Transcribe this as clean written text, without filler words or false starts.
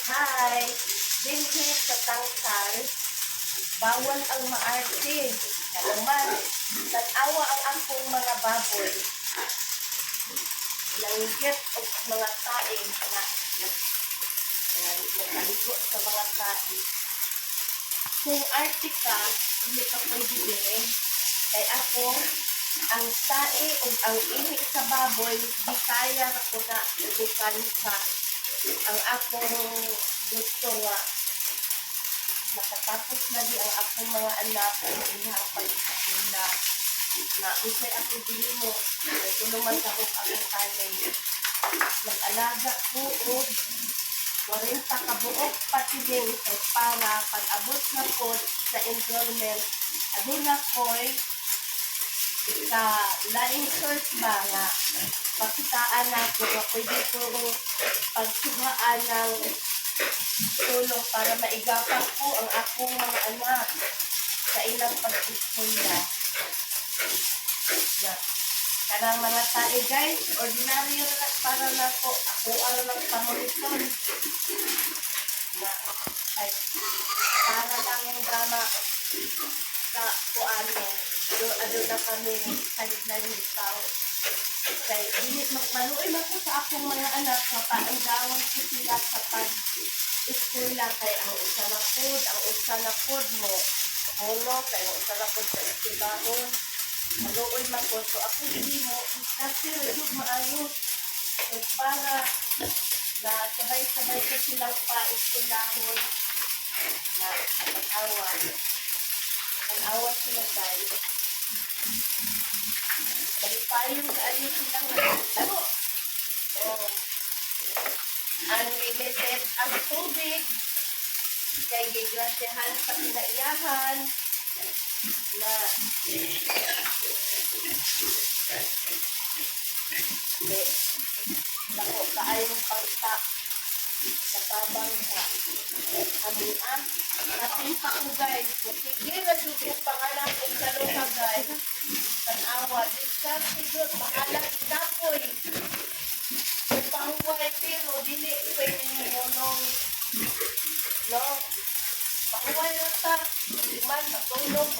Hi! Dinhi sa tangkal, bawal ang maarte. Na naman, tanawa ang akong mga baboy. Nanggit o mga taing na nakaligo sa mga taing. Kung arte ka, hindi ka pwede din. Kay ako, ang tae o ang ihi sa baboy, di kaya ako na ibukan sa ang akong gusto nga nakatapos na di ang akong mga anak ang inhapag sa kanila na usay akong dili mo tulungan sa akong kanin mag-alaga ko o 40 ka buok pati din kay para pag-abot na po sa enrollment aduna ko'y laing source ba nga pakitaan ako na pwede ko pagsuhaan ng tulong para maigapan ko ang akong mga anak sa ilang pag-iskulya. Kanang mga tae guys, ordinaryo na para na ko, ako ano lang pamonitor. Na, ay, para lang yung drama sa kuano. Ado na kami kahit na litaw. Kaya hindi maluoy man ko sa akong mga anak na paandawan ko sila sa pag-eskwela kay ang usa na pod mo mono kay ang usa na pod sa eskwelahon maluoy man ko so ako hindi mo kasi rin maayo so para na sabay-sabay ko silang pa-eskwelahon na mag-awa sila guys Balipayong sa ano silang laro. Oh. Unlimited ang tubig. Kay gigrasyahan sa kinaiyahan. Na nako kaayong pagta sa tabang sa hamian. Natin pa ko guys. Sige na sugod pangalan kung salo ka guys. Tanawa, discard siguro, bahala kita po eh. Yung pangway, pero dili pwede nung no? Pangway na ta, iman, matulog,